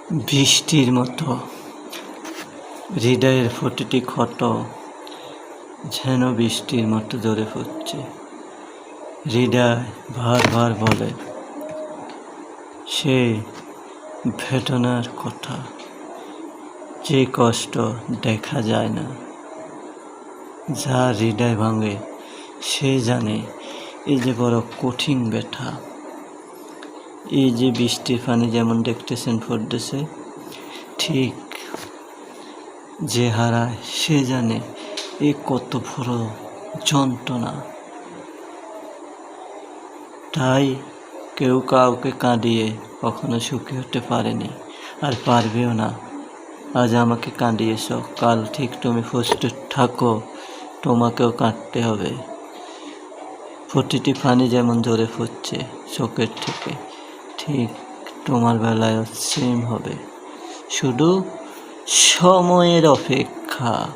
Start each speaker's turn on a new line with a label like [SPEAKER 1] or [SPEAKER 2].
[SPEAKER 1] বৃষ্টির মতো হৃদয়ের প্রতিটি ক্ষত যেন বৃষ্টির মতো ঝরে পড়ছে। হৃদয় বারবার বলে সে বেদনার কথা, যে কষ্ট দেখা যায় না। যার হৃদয় ভাঙে সে জানে এই যে বড় কঠিন ব্যথা। এই যে বৃষ্টির পানি যেমন দেখতেছেন পড়তেছে, ঠিক যে হারায় সে জানে এ কত বড় যন্ত্রণা। তাই কেউ কাউকে কাঁদিয়ে কখনো সুখী হতে পারেনি, আর পারবেও না। আজ আমাকে কাঁদিয়েছ, কাল ঠিক তুমি প্রস্তুত থাকো, তোমাকেও কাঁদতে হবে। প্রতিটি পানি যেমন ঝরে পড়ছে চোখের থেকে, ঠিক তোমার বেলায়ও সেম হবে, শুধু সময়ের অপেক্ষা।